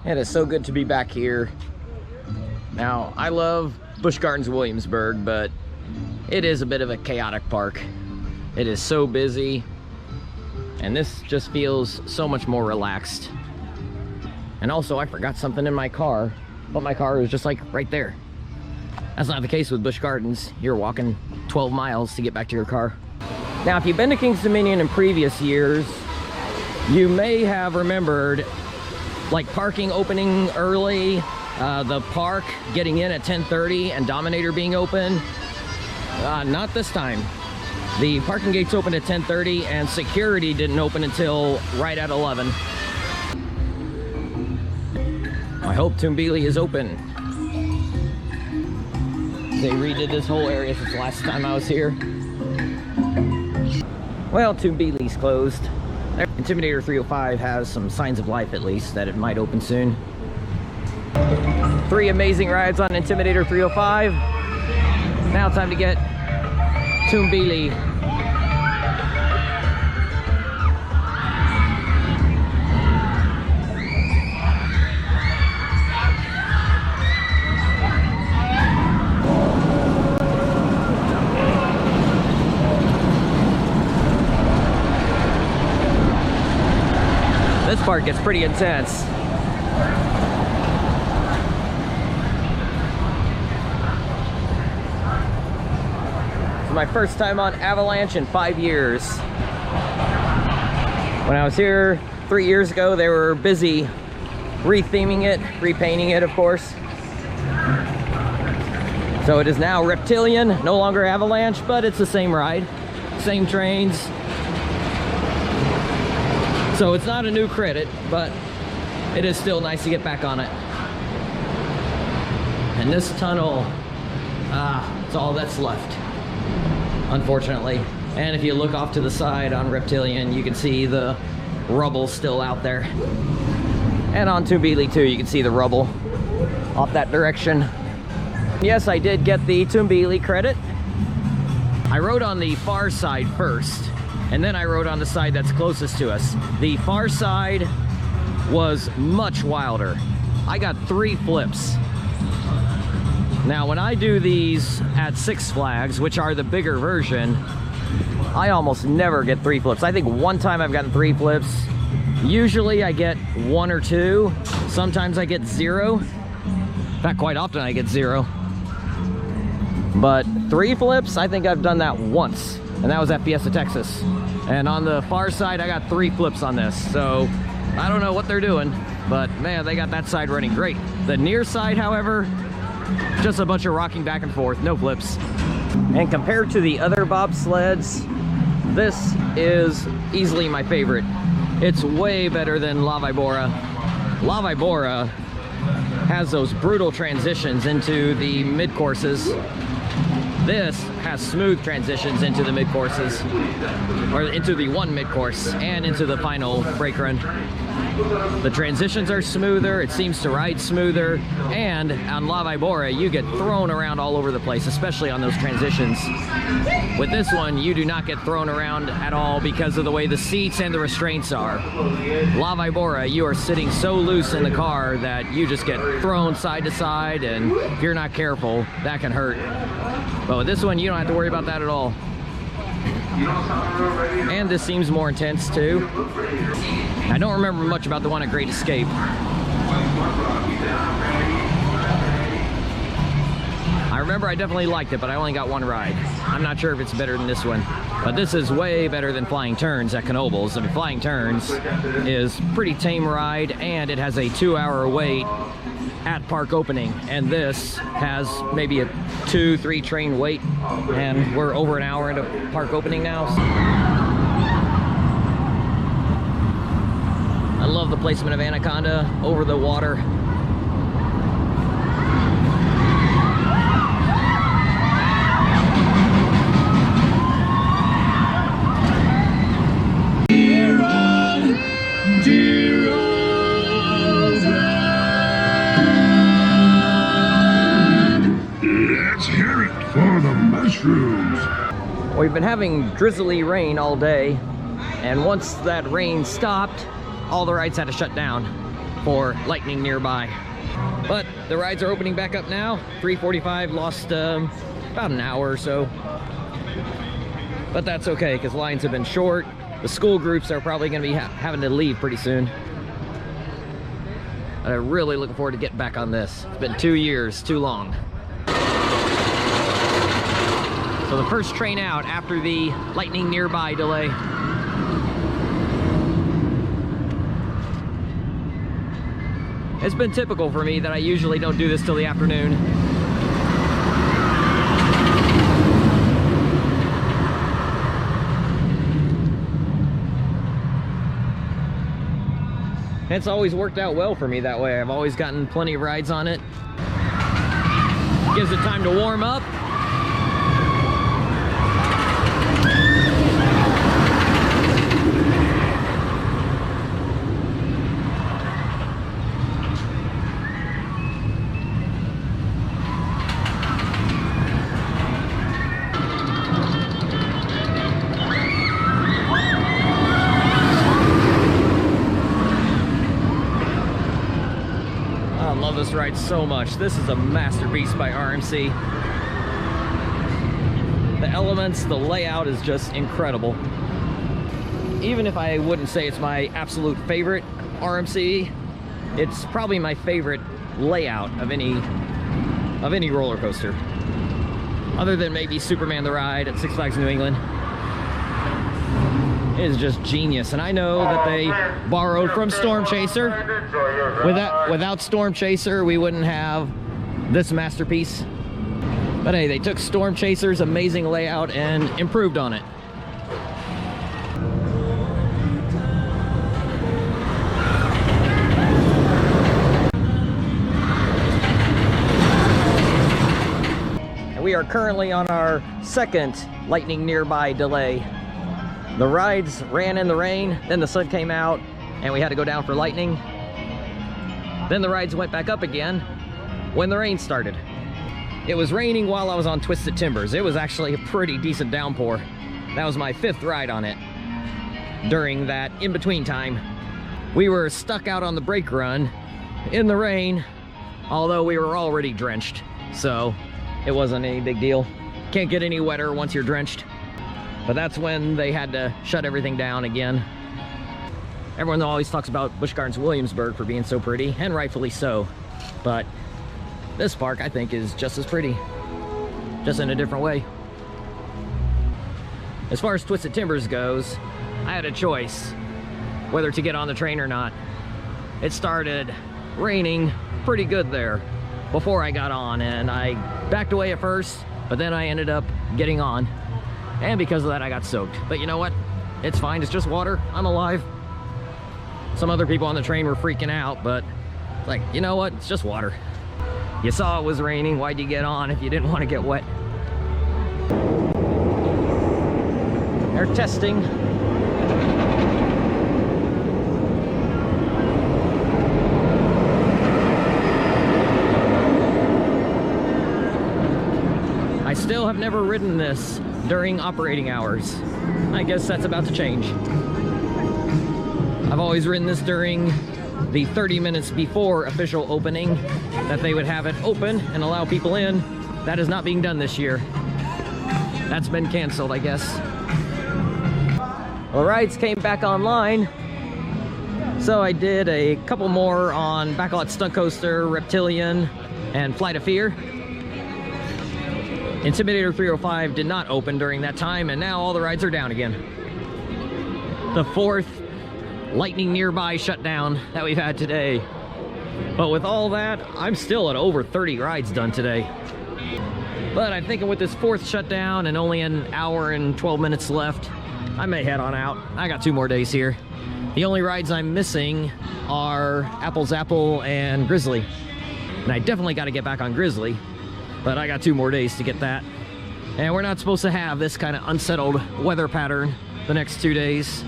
It is so good to be back here. Now, I love Busch Gardens Williamsburg, but it is a bit of a chaotic park. It is so busy, and this just feels so much more relaxed. And also, I forgot something in my car, but my car was just like right there. That's not the case with Busch Gardens. You're walking 12 miles to get back to your car. Now, if you've been to Kings Dominion in previous years, you may have remembered like parking opening early, the park getting in at 10:30 and Dominator being open. Not this time. The parking gates opened at 10:30 and security didn't open until right at 11. I hope Toonbeely is open. They redid this whole area since the last time I was here. Well, Toonbeely's closed. Intimidator 305 has some signs of life, at least, that it might open soon. 3 amazing rides on Intimidator 305. Now time to get Toonbeely. This part gets pretty intense. It's my first time on Avalanche in 5 years. When I was here 3 years ago, they were busy retheming it, repainting it, of course. So it is now Reptilian, no longer Avalanche, but it's the same ride, same trains. So it's not a new credit, but it is still nice to get back on it. And this tunnel, it's all that's left, unfortunately. And if you look off to the side on Reptilian, you can see the rubble still out there. And on Toonbeely too, you can see the rubble off that direction. Yes, I did get the Toonbeely credit. I rode on the far side first, and then I rode on the side that's closest to us. The far side was much wilder. I got 3 flips. Now, when I do these at Six Flags, which are the bigger version, I almost never get 3 flips. I think one time I've gotten 3 flips. Usually I get 1 or 2. Sometimes I get 0. In fact, quite often I get 0. But 3 flips, I think I've done that once, and that was at Fiesta, Texas. And on the far side, I got 3 flips on this. So I don't know what they're doing, but man, they got that side running great. The near side, however, just a bunch of rocking back and forth, no flips. And compared to the other bobsleds, this is easily my favorite. It's way better than La Vibora. La Vibora has those brutal transitions into the mid-courses. This has smooth transitions into the mid-courses, or into the one mid-course and into the final brake run. The transitions are smoother, it seems to ride smoother, and on La Vibora, you get thrown around all over the place, especially on those transitions. With this one, you do not get thrown around at all because of the way the seats and the restraints are. La Vibora, you are sitting so loose in the car that you just get thrown side to side, and if you're not careful, that can hurt. But with this one, you don't have to worry about that at all. And this seems more intense too. I don't remember much about the one at Great Escape. I remember I definitely liked it, but I only got 1 ride. I'm not sure if it's better than this one, but this is way better than Flying Turns at Knoebels. I mean, Flying Turns is pretty tame ride, and it has a 2-hour wait at park opening, and this has maybe a 2-3 train wait, and we're over an hour into park opening now. I love the placement of Anaconda over the water. We've been having drizzly rain all day, and once that rain stopped, all the rides had to shut down. for Lightning Nearby. But the rides are opening back up now. 3:45, lost about an hour or so. But that's okay, because lines have been short. The school groups are probably going to be having to leave pretty soon. And I'm really looking forward to getting back on this. It's been 2 years, too long. So the first train out after the Lightning Nearby delay. It's been typical for me that I usually don't do this till the afternoon. It's always worked out well for me that way. I've always gotten plenty of rides on it. Gives it time to warm up. I love this ride so much. This is a masterpiece by RMC. The elements, the layout is just incredible. Even if I wouldn't say it's my absolute favorite RMC, it's probably my favorite layout of any roller coaster. Other than maybe Superman the Ride at Six Flags New England. It is just genius, and I know that they borrowed from Storm Chaser. Without Storm Chaser, we wouldn't have this masterpiece. But hey, they took Storm Chaser's amazing layout and improved on it. And we are currently on our second Lightning Nearby delay. The rides ran in the rain, then the sun came out, and we had to go down for lightning. Then the rides went back up again when the rain started. It was raining while I was on Twisted Timbers. It was actually a pretty decent downpour. That was my 5th ride on it. During that in-between time, we were stuck out on the brake run in the rain, although we were already drenched, so it wasn't any big deal. Can't get any wetter once you're drenched. But that's when they had to shut everything down again. Everyone always talks about Busch Gardens Williamsburg for being so pretty, and rightfully so. But this park, I think, is just as pretty, just in a different way. As far as Twisted Timbers goes, I had a choice whether to get on the train or not. It started raining pretty good there before I got on, and I backed away at first, but then I ended up getting on. And because of that, I got soaked. But you know what? It's fine. It's just water. I'm alive. Some other people on the train were freaking out, but it's like, you know what? It's just water. You saw it was raining. Why'd you get on if you didn't want to get wet? They're testing. I still have never ridden this during operating hours. I guess that's about to change. I've always ridden this during the 30 minutes before official opening, that they would have it open and allow people in. That is not being done this year. That's been canceled, I guess. Well, the rides came back online, so I did a couple more on Backlot Stunt Coaster, Reptilian, and Flight of Fear. Intimidator 305 did not open during that time, and now all the rides are down again. The 4th Lightning Nearby shutdown that we've had today. But with all that, I'm still at over 30 rides done today. But I'm thinking with this 4th shutdown and only an hour and 12 minutes left, I may head on out. I got 2 more days here. The only rides I'm missing are Apple's Apple and Grizzly. And I definitely got to get back on Grizzly. But I got 2 more days to get that. And we're not supposed to have this kind of unsettled weather pattern the next 2 days.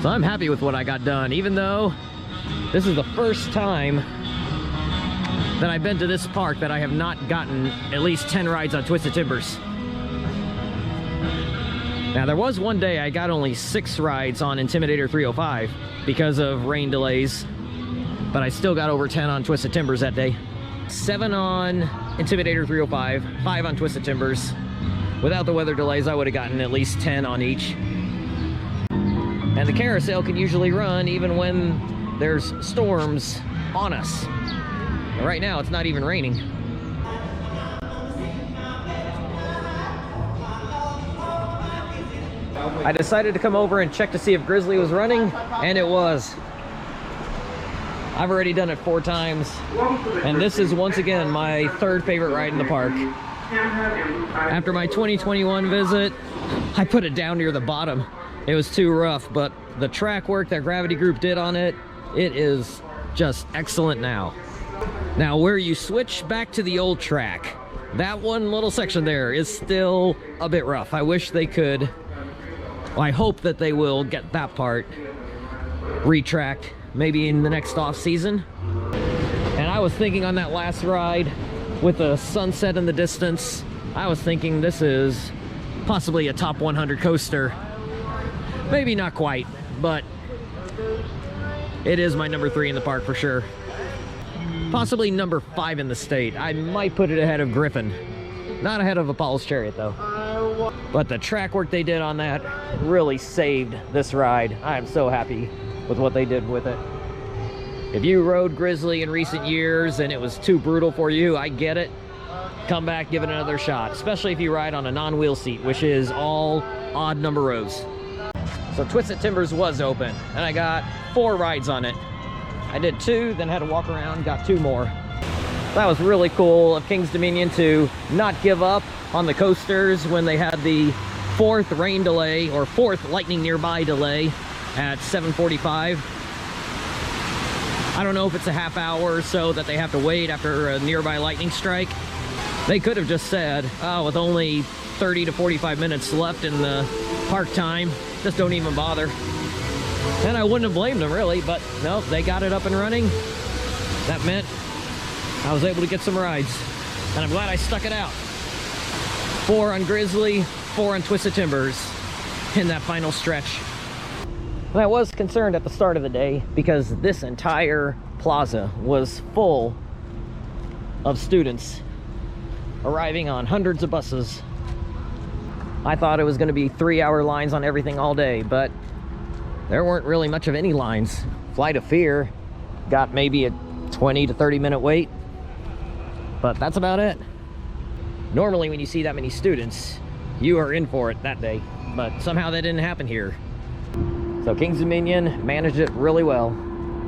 So I'm happy with what I got done, even though this is the first time that I've been to this park that I have not gotten at least 10 rides on Twisted Timbers. Now, there was one day I got only 6 rides on Intimidator 305 because of rain delays, but I still got over 10 on Twisted Timbers that day. 7 on Intimidator 305, 5 on Twisted Timbers. Without the weather delays, I would have gotten at least 10 on each. And the carousel can usually run even when there's storms on us. And right now, it's not even raining. I decided to come over and check to see if Grizzly was running, and it was. I've already done it 4 times, and this is once again my 3rd favorite ride in the park. After my 2021 visit, I put it down near the bottom. It was too rough, but the track work that Gravity Group did on it, it is just excellent now. Now, where you switch back to the old track, that one little section there is still a bit rough. I wish they could. Well, I hope that they will get that part retracked maybe in the next off season. And I was thinking on that last ride with the sunset in the distance, I was thinking this is possibly a top 100 coaster. Maybe not quite, but it is my number 3 in the park for sure. Possibly number 5 in the state. I might put it ahead of Griffin. Not ahead of Apollo's Chariot though. But the track work they did on that really saved this ride. I am so happy with what they did with it. If you rode Grizzly in recent years and it was too brutal for you, I get it. Come back, give it another shot, especially if you ride on a non-wheel seat, which is all odd number rows. So Twisted Timbers was open, and I got 4 rides on it. I did 2, then had to walk around, got 2 more. That was really cool of King's Dominion to not give up on the coasters when they had the 4th rain delay or 4th lightning nearby delay at 7:45. I don't know if it's a half hour or so that they have to wait after a nearby lightning strike. They could have just said, oh, with only 30 to 45 minutes left in the park time, just don't even bother. And I wouldn't have blamed them really, but no, they got it up and running. That meant I was able to get some rides, and I'm glad I stuck it out. 4 on Grizzly, 4 on Twisted Timbers in that final stretch. And I was concerned at the start of the day because this entire plaza was full of students arriving on hundreds of buses. I thought it was going to be 3-hour lines on everything all day, but there weren't really much of any lines. Flight of Fear got maybe a 20 to 30 minute wait, but that's about it. Normally when you see that many students, you are in for it that day, but somehow that didn't happen here. So King's Dominion managed it really well.